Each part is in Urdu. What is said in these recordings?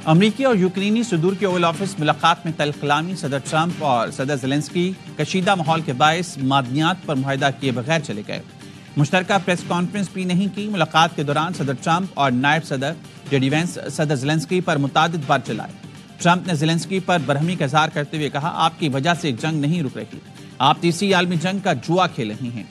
امریکی اور یوکرینی صدور کے اوول آفس ملاقات میں تلخ کلامی صدر ٹرمپ اور صدر زیلنسکی کشیدہ ماحول کے باعث معدنیات پر معاہدہ کیے بغیر چلے گئے۔ مشترکہ پریس کانفرنس بھی نہیں کی۔ ملاقات کے دوران صدر ٹرمپ اور نائب صدر جے ڈی وینس صدر زیلنسکی پر متعدد بار چلائے۔ ٹرمپ نے زیلنسکی پر برہمی کا اظہار کرتے ہوئے کہا، آپ کی وجہ سے جنگ نہیں رک رہی، آپ تیسری عالمی جنگ کا جوا کھیل رہے ہیں۔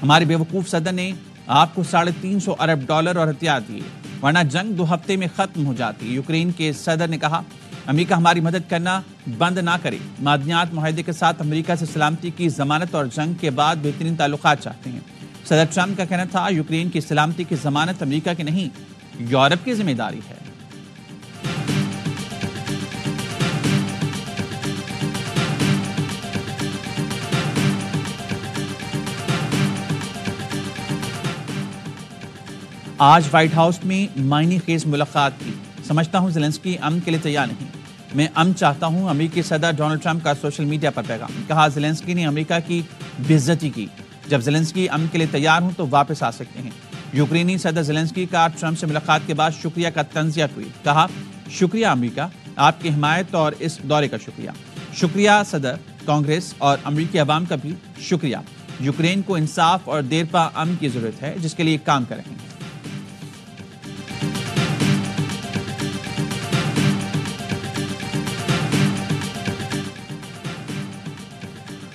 ہمارے بیوقوف صدر نے آپ کو $350 ارب اور ہتھیار دیے، ورنہ جنگ 2 ہفتے میں ختم ہو جاتی۔ یوکرین کے صدر نے کہا، امریکہ ہماری مدد کرنا بند نہ کرے۔ معدنیات معاہدے کے ساتھ امریکہ سے سلامتی کی ضمانت اور جنگ کے بعد بہترین تعلقات چاہتے ہیں۔ صدر ٹرمپ کا کہنا تھا، یوکرین کی سلامتی کی ضمانت امریکہ کی نہیں، یورپ کی ذمہ داری ہے۔ آج وائٹ ہاؤس میں معنی خیز ملاقات کی۔ سمجھتا ہوں زیلنسکی امن کے لیے تیار نہیں، میں امن چاہتا ہوں۔ امریکی صدر ڈونلڈ ٹرمپ کا سوشل میڈیا پر پیغام، کہا زیلنسکی نے امریکہ کی بے عزتی کی، جب زیلنسکی امن کے لیے تیار ہوں تو واپس آ سکتے ہیں۔ یوکرینی صدر زیلنسکی کا ٹرمپ سے ملاقات کے بعد شکریہ کا طنزیہ ٹویٹ، کہا شکریہ امریکہ، آپ کی حمایت اور اس دورے کا شکریہ۔ شکریہ صدر، کانگریس اور امریکی عوام کا بھی شکریہ۔ یوکرین کو انصاف اور دیرپا امن کی ضرورت ہے، جس کے لیے کام کر رہے ہیں۔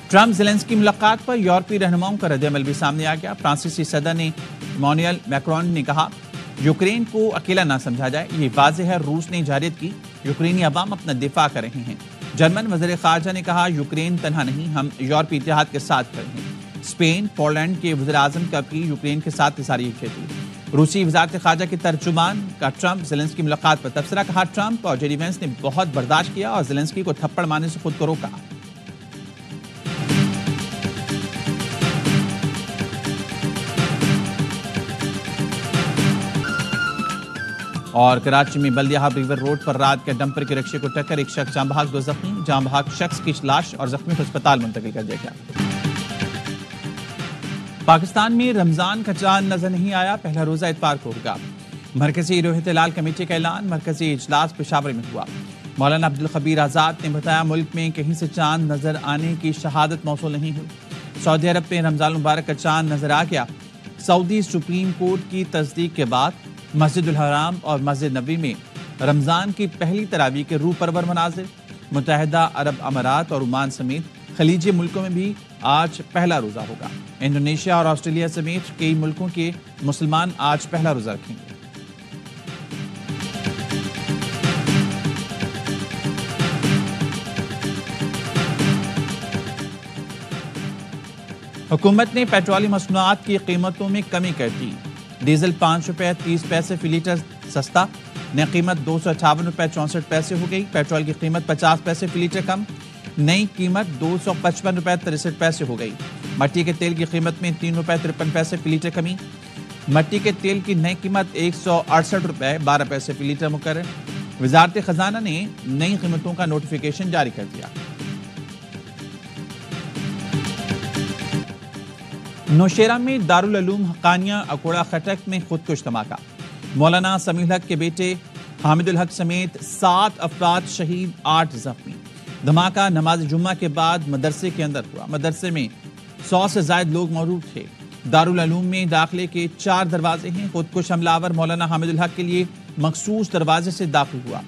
ٹرمپ زیلنسکی ملاقات پر یورپی رہنماؤں کا رد عمل بھی سامنے آ گیا۔ فرانسیسی صدر نے ایمانوئل میکرون نے کہا، یوکرین کو اکیلا نہ سمجھا جائے، یہ واضح ہے روس نے جارحیت کی، یوکرینی عوام اپنا دفاع کر رہے ہیں۔ جرمن وزیر خارجہ نے کہا، یوکرین تنہا نہیں، ہم یورپی اتحاد کے ساتھ کھڑے ہیں۔ اسپین، پولینڈ کے وزیر اعظم کا بھی یوکرین کے ساتھ اظہار یکجہتی۔ روسی وزارت خارجہ کے ترجمان کا ٹرمپ زیلنسکی ملاقات پر تبصرہ، کہا ٹرمپ اور جے ڈی وینس نے بہت برداشت کیا اور زیلنسکی کو تھپڑ مارنے سے خود کو روکا۔ اور کراچی میں بلدیہ ریور روڈ پر رات کے ڈمپر کے رکشے کو ٹکر، ایک شخص جاں بحق 2 زخمی، جاں بحق شخص کی لاش اور زخمی کو اسپتال منتقل کر دیا گیا۔ پاکستان میں رمضان کا چاند نظر نہیں آیا، پہلا روزہ اتوار کو ہوگا۔ مرکزی روح ہلال کمیٹی کا اعلان، مرکزی اجلاس پشاور میں ہوا۔ مولانا عبدالخبیر آزاد نے بتایا، ملک میں کہیں سے چاند نظر آنے کی شہادت موصول نہیں ہوئی۔ سعودی عرب میں رمضان المبارک کا چاند نظر آ گیا۔ سعودی سپریم کورٹ کی تصدیق کے بعد مسجد الحرام اور مسجد نبوی میں رمضان کی پہلی تراویح کے روح پرور مناظر۔ متحدہ عرب امارات اور عمان سمیت خلیجی ملکوں میں بھی آج پہلا روزہ ہوگا۔ انڈونیشیا اور آسٹریلیا سمیت کئی ملکوں کے مسلمان آج پہلا روزہ رکھیں گے۔ حکومت نے پیٹرولیم مصنوعات کی قیمتوں میں کمی کر دی۔ ڈیزل ₹5.30 فی لیٹر سستا، نئی قیمت ₹258.64 ہو گئی۔ پیٹرول کی قیمت 50 پیسے فی لیٹر کم، نئی قیمت ₹255.63 ہو گئی۔ مٹی کے تیل کی قیمت میں ₹3.53 فی لیٹر کمی، مٹی کے تیل کی نئی قیمت ₹168.12 فی لیٹر مقرر۔ وزارت خزانہ نے نئی قیمتوں کا نوٹیفیکیشن جاری کر دیا۔ نوشیرہ میں دارالعلوم حقانیہ اکوڑا خٹک میں خودکش دھماکہ، مولانا سمیع الحق کے بیٹے حامد الحق سمیت 7 افراد شہید، 8 زخمی۔ دھماکہ نماز جمعہ کے بعد مدرسے کے اندر ہوا۔ مدرسے میں 100 سے زائد لوگ موجود تھے۔ دارالعلوم میں داخلے کے 4 دروازے ہیں۔ خودکش حملہ آور مولانا حامد الحق کے لیے مخصوص دروازے سے داخل ہوا۔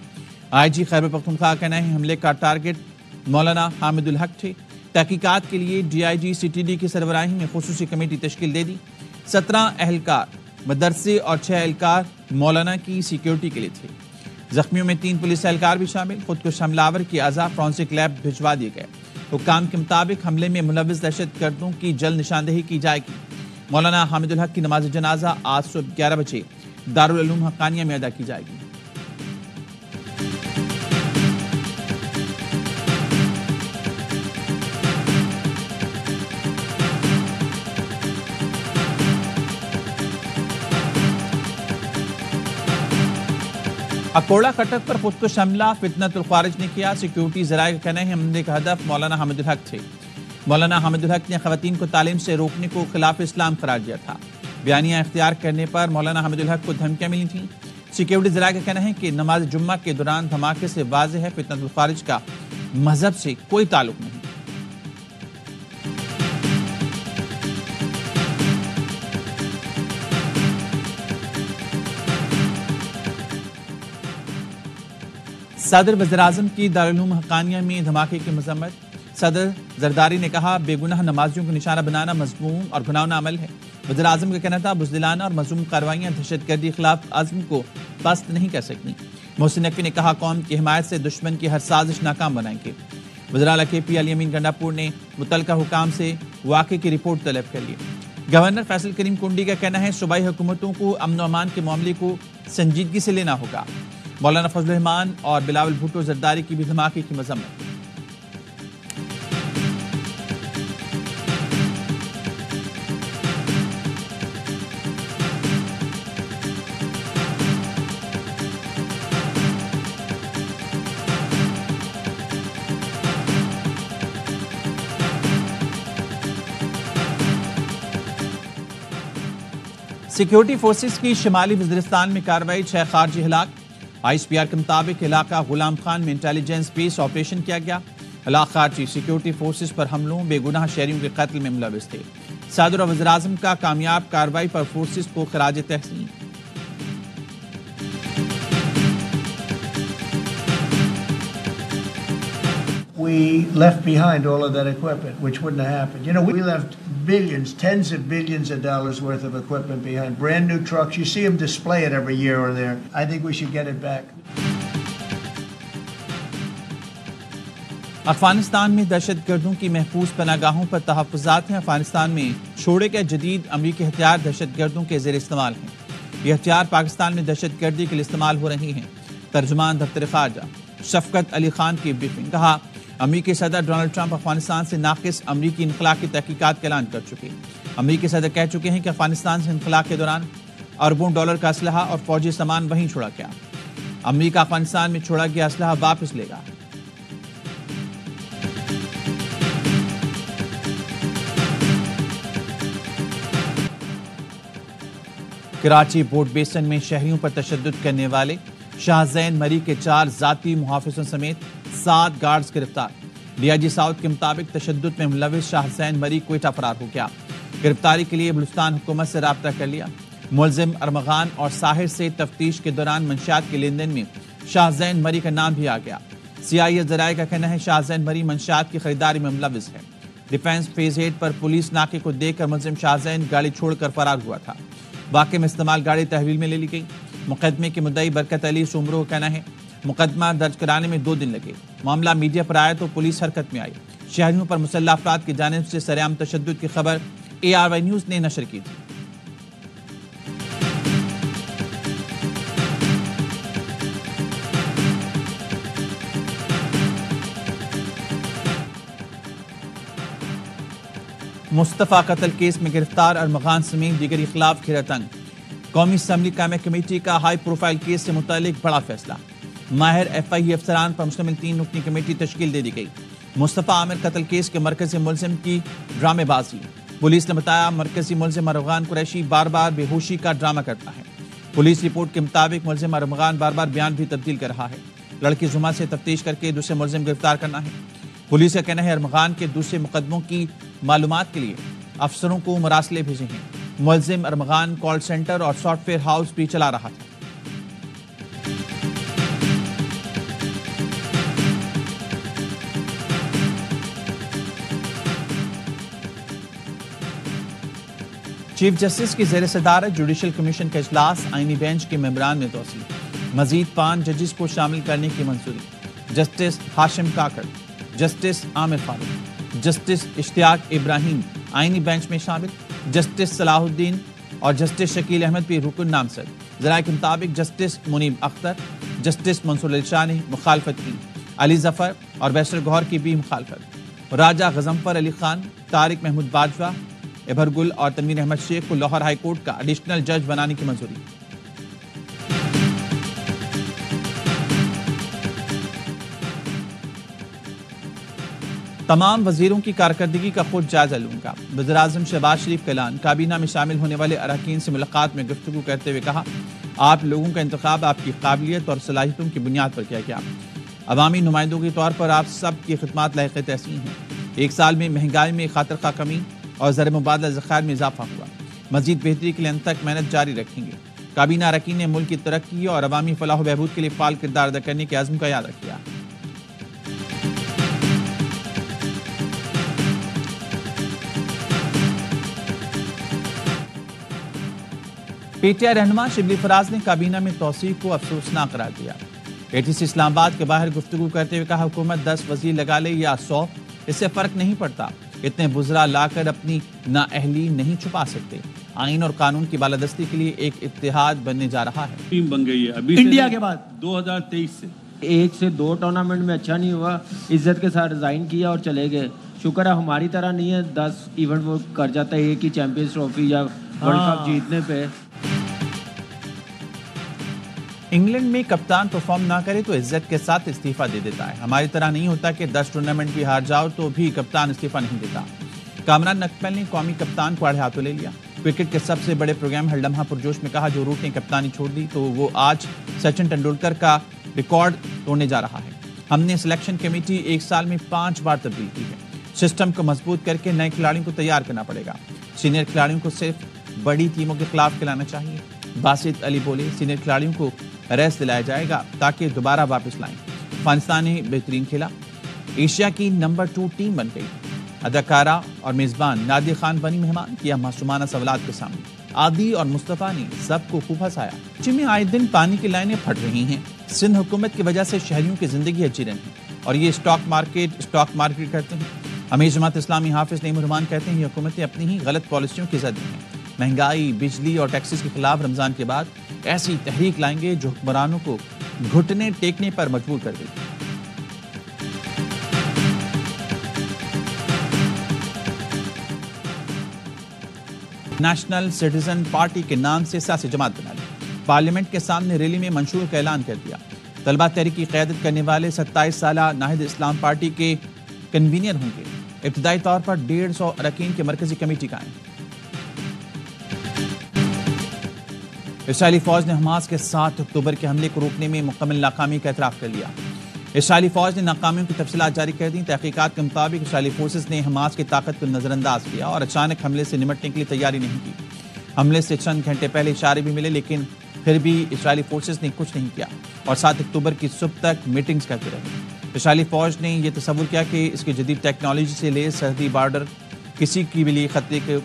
آئی جی خیبر پختونخوا کا نئے حملے کا ٹارگٹ مولانا حامد الحق تھے۔ تحقیقات کے لیے D I G C T D کی سربراہی میں خصوصی کمیٹی تشکیل دے دی۔ 17 اہلکار مدرسے اور 6 اہلکار مولانا کی سیکیورٹی کے لیے تھے۔ زخمیوں میں 3 پولیس اہلکار بھی شامل۔ خودکش حملہ آور کے اعضاء فورینسک لیب بھجوا دیے گئے۔ حکام کے مطابق حملے میں ملوث دہشت گردوں کی جلد نشاندہی کی جائے گی۔ مولانا حامد الحق کی نماز جنازہ آج صبح 11 بجے دارالعلوم حقانیہ میں ادا کی جائے گی۔ اکوڑا خٹک پر خودکش حملہ فتنۃ الخوارج نے کیا۔ سیکیورٹی ذرائع کا کہنا ہے حملے کا ہدف مولانا حامد الحق تھے۔ مولانا حامد الحق نے خواتین کو تعلیم سے روکنے کو خلاف اسلام قرار دیا تھا۔ بیانیہ اختیار کرنے پر مولانا حامد الحق کو دھمکیاں ملی تھیں۔ سیکیورٹی ذرائع کا کہنا ہے کہ نماز جمعہ کے دوران دھماکے سے واضح ہے فتنۃ الخارج کا مذہب سے کوئی تعلق نہیں۔ صدر وزیراعظم کی دارالعلوم حقانیہ میں دھماکے کی مذمت۔ صدر زرداری نے کہا بے گناہ نمازیوں کو نشانہ بنانا مذموم اور گھناؤنا عمل ہے۔ وزیراعظم کا کہنا تھا بزدلانہ اور مظلوم کارروائیاں دہشت گردی خلاف عزم کو پست نہیں کر سکتی۔ محسن نقوی نے کہا قوم کی حمایت سے دشمن کی ہر سازش ناکام بنائیں گے۔ وزیر اعلیٰ کے پی علی امین گنڈاپور نے متعلقہ حکام سے واقعے کی رپورٹ طلب کر لی۔ گورنر فیصل کریم کنڈی کا کہنا ہے صوبائی حکومتوں کو امن و امان کے معاملے کو سنجیدگی سے لینا ہوگا۔ مولانا فضل الرحمان اور بلاول بھٹو زرداری کی بھی دھماکے کی مذمت۔ سیکیورٹی فورسز کی شمالی وزیرستان میں کارروائی، 6 خارجی ہلاک۔ آئی پی آر کے مطابق علاقہ غلام خان میں انٹیلیجنس بیس آپریشن کیا گیا۔ ہلاک خارجی سیکیورٹی فورسز پر حملوں، بے گناہ شہریوں کے قتل میں ملوث تھے۔ صدر اور وزیراعظم کا کامیاب کارروائی پر فورسز کو خراج تحسین۔ We left behind all of that equipment, which wouldn't have happened. You know, we left billions, tens of billions of dollars worth of equipment behind. Brand new trucks. You see them display it every year or there. I think we should get it back. Afghanistan میں دہشت گردوں کی محفوظ پناہ گاہوں پر تحفظات ہیں۔ افغانستان میں چھوڑے گئے جدید امریکی ہتھیار دہشت گردوں کے زیر استعمال ہیں۔ یہ ہتھیار پاکستان میں دہشت گردی کے لیے استعمال ہو رہی ہیں۔ ترجمان دفتر خارجہ شفقت علی خان کی بریفنگ۔ کہا امریکی صدر ڈونلڈ ٹرمپ افغانستان سے ناقص امریکی انخلا کی تحقیقات کا اعلان کر چکے۔ امریکی صدر کہہ چکے ہیں کہ افغانستان سے انخلا کے دوران اربوں ڈالر کا اسلحہ اور فوجی سامان وہیں چھوڑا گیا۔ امریکہ افغانستان میں چھوڑا گیا اسلحہ واپس لے گا۔ کراچی بورڈ بیسن میں شہریوں پر تشدد کرنے والے شاہ زین مری کے 4 ذاتی محافظوں سمیت 7 گارڈز گرفتار۔ ڈی آئی جی ساؤتھ کے مطابق تشدد میں ملوث شاہ زین مری کوئٹہ فرار ہو گیا۔ گرفتاری کے لیے بلوچستان حکومت سے رابطہ کر لیا۔ ملزم ارمغان اور ساحر سے تفتیش کے دوران منشیات کے لین دین میں شاہ زین مری کا نام بھی آ گیا۔ سی آئی اے ذرائع کا کہنا ہے شاہ زین مری منشیات کی خریداری میں ملوث ہے۔ ڈیفنس فیز 8 پر پولیس ناکے کو دیکھ کر ملزم شاہ زین گاڑی چھوڑ کر فرار ہوا تھا۔ واقعے میں استعمال گاڑی تحویل میں لے لی گئی۔ مقدمے کے مدعی برکت علی سومرو کا کہنا ہے مقدمہ درج کرانے میں 2 دن لگے۔ معاملہ میڈیا پر آیا تو پولیس حرکت میں آئی۔ شہریوں پر مسلح افراد کی جانب سے سرعام تشدد کی خبر ARY نیوز نے نشر کی تھی۔ مصطفیٰ قتل کیس میں گرفتار ارمغان سمیت دیگر کے خلاف گھیرا تنگ۔ قومی اسمبلی قائمہ کمیٹی کا ہائی پروفائل کیس سے متعلق بڑا فیصلہ۔ ماہر FIU افسران پر مشتمل 3 رکنی کمیٹی تشکیل دے دی گئی۔ مصطفیٰ عامر قتل کیس کے مرکزی ملزم کی ڈرامے بازی۔ پولیس نے بتایا مرکزی ملزم ارمغان قریشی بار بار بے ہوشی کا ڈرامہ کرتا ہے۔ پولیس رپورٹ کے مطابق ملزم ارمغان بار بار بیان بھی تبدیل کر رہا ہے۔ لڑکی زما سے تفتیش کر کے دوسرے ملزم گرفتار کرنا ہے۔ پولیس کا کہنا ہے ارمغان کے دوسرے مقدموں کی معلومات کے لیے افسروں کو مراسلے بھیجے ہیں۔ ملزم ارمغان کال سینٹر اور سافٹ ویئر ہاؤس بھی چلا رہا تھا۔ چیف جسٹس کی زیر صدارت جوڈیشل کمیشن کا اجلاس، آئینی بینچ کے ممبران میں توسیع، مزید 5 ججز کو شامل کرنے کی منظوری۔ جسٹس ہاشم کاکڑ، جسٹس عامر فاروق، جسٹس اشتیاق ابراہیم آئینی بینچ میں شامل۔ جسٹس صلاح الدین اور جسٹس شکیل احمد بھی رکن نامزد۔ ذرائع کے مطابق جسٹس منیب اختر، جسٹس منصور علی شاہ نے مخالفت کی۔ علی ظفر اور بیشر گوہر کی بھی مخالفت۔ راجہ غضنفر علی خان، طارق محمود باجوہ، ابھر گل اور تنویر احمد شیخ کو لاہور ہائی کورٹ کا ایڈیشنل جج بنانے کی منظوری۔ تمام وزیروں کی کارکردگی کا خود جائزہ لوں گا، وزیراعظم شہباز شریف کا اعلان۔ کابینہ میں شامل ہونے والے اراکین سے ملاقات میں گفتگو کرتے ہوئے کہا آپ لوگوں کا انتخاب آپ کی قابلیت اور صلاحیتوں کی بنیاد پر کیا گیا۔ عوامی نمائندوں کے طور پر آپ سب کی خدمات لائق تحسین ہیں۔ ایک سال میں مہنگائی میں خاطر خواہ کمی اور زر مبادلہ ذخائر میں اضافہ ہوا۔ مزید بہتری کے لیے انت تک محنت جاری رکھیں گے۔ کابینہ اراکین نے ملک کی ترقی اور عوامی فلاح و بہبود کے لیے فعال کردار ادا کرنے کے عزم کا اعادہ کیا۔ پی ٹی آئی رہنما شبلی فراز نے کابینہ میں توسیع کو افسوسناک قرار دیا۔ اے ٹی سی اسلام آباد کے باہر گفتگو کرتے ہوئے کہا حکومت 10 وزیر لگا لے یا 100 اس سے فرق نہیں پڑتا، اتنے بزرا لا کر اپنی نااہلی نہیں چھپا سکتے۔ آئین اور قانون کی بالادستی کے لیے ایک اتحاد بننے جا رہا ہے۔ ٹیم بن گئی ہے ابھی انڈیا کے بعد 2023 سے 1 سے 2 ٹورنامنٹ میں اچھا نہیں ہوا، عزت کے ساتھ ریزائن کیا اور چلے گئے۔ شکر ہے ہماری طرح نہیں ہے 10 ایونٹ وہ کر جاتا ہے ایک ہی چیمپئنز ٹرافی یا ورلڈ کپ جیتنے پہ۔ انگلینڈ میں کپتان پرفارم نہ کرے تو عزت کے ساتھ استعفیٰ دے دیتا ہے۔ ہماری طرح نہیں ہوتا کہ 10 ٹورنامنٹ بھی ہار جاؤ تو بھی کپتان استعفیٰ نہیں دیتا۔ کامران نقمل نے قومی کپتان کو آڑے ہاتھوں لے لیا۔ کرکٹ کے سب سے بڑے پروگرام ہر لمحہ پرجوش میں کہا جو روٹ نے کپتانی چھوڑ دی تو وہ آج سچن ٹنڈولکر کا ریکارڈ توڑنے جا رہا ہے۔ ہم نے سلیکشن کمیٹی 1 سال میں 5 بار تبدیل کی ہے۔ سسٹم کو مضبوط کر کے نئے کھلاڑیوں کو تیار کرنا پڑے گا۔ سینئر کھلاڑیوں کو صرف بڑی ٹیموں کے خلاف کھلانا چاہیے۔ باسط علی بولے سینئر کھلاڑیوں کو ریسٹ دلایا جائے گا تاکہ دوبارہ واپس لائیں۔ افغانستان نے بہترین کھیلا، ایشیا کی نمبر 2 ٹیم بن گئی۔ اداکارہ اور میزبان نادیہ خان بنی مہمان، کیا معصومانہ سوالات کے سامنے۔ عادی اور مصطفیٰ نے سب کو خوب ہنسایا۔ کراچی میں آئے دن پانی کی لائنیں پھٹ رہی ہیں۔ سندھ حکومت کی وجہ سے شہریوں کی زندگی اجیرن ہے اور یہ اسٹاک مارکیٹ کرتے ہیں۔ امیر جماعت اسلامی حافظ نعیم الرحمان کہتے ہیں یہ حکومتیں اپنی ہی غلط پالیسیوں کی زد میں ہیں۔ مہنگائی، بجلی اور ٹیکسز کے خلاف رمضان کے بعد ایسی تحریک لائیں گے جو حکمرانوں کو گھٹنے ٹیکنے پر مجبور کر دے گی۔ نیشنل سٹیزن پارٹی کے نام سے سیاسی جماعت بنا لی۔ پارلیمنٹ کے سامنے ریلی میں منشور کا اعلان کر دیا۔ طلبہ تحریک کی قیادت کرنے والے 27 سالہ ناہید اسلام پارٹی کے کنوینر ہوں گے۔ ابتدائی طور پر 150 اراکین کی مرکزی کمیٹی قائم۔ اسرائیلی فوج نے حماس کے 7 اکتوبر کے حملے کو روکنے میں مکمل ناکامی کا اعتراف کر لیا۔ اسرائیلی فوج نے ناکامیوں کی تفصیلات جاری کر دیں۔ تحقیقات کے مطابق اسرائیلی فورسز نے حماس کی طاقت کو نظر انداز کیا اور اچانک حملے سے نمٹنے کے لیے تیاری نہیں کی۔ حملے سے چند گھنٹے پہلے اشارے بھی ملے لیکن پھر بھی اسرائیلی فورسز نے کچھ نہیں کیا اور 7 اکتوبر کی صبح تک میٹنگز کرتے رہے۔ اسرائیلی فوج نے یہ تصور کیا کہ اس کی جدید ٹیکنالوجی سے لیس سرحدی بارڈر کسی کی بھی لیے خطرے کو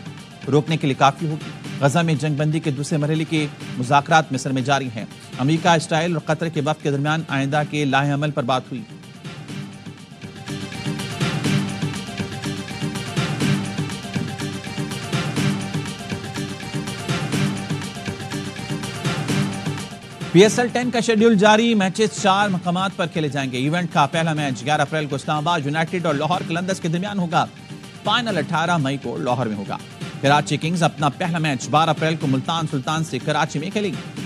روکنے کے لیے کافی ہوگی۔ غزہ میں جنگ بندی کے دوسرے مرحلے کے مذاکرات مصر میں جاری ہیں۔ امریکہ، اسرائیل اور قطر کے وفد کے درمیان آئندہ کے لائحہ عمل پر بات ہوئی۔ پی ایس ایل 10 کا شیڈیول جاری، میچز 4 مقامات پر کھیلے جائیں گے۔ ایونٹ کا پہلا میچ 11 اپریل کو اسلام آباد یونائیٹڈ اور لاہور قلندرز کے درمیان ہوگا۔ فائنل 18 مئی کو لاہور میں ہوگا۔ کراچی کنگز اپنا پہلا میچ 12 اپریل کو ملتان سلطان سے کراچی میں کھیلے گی۔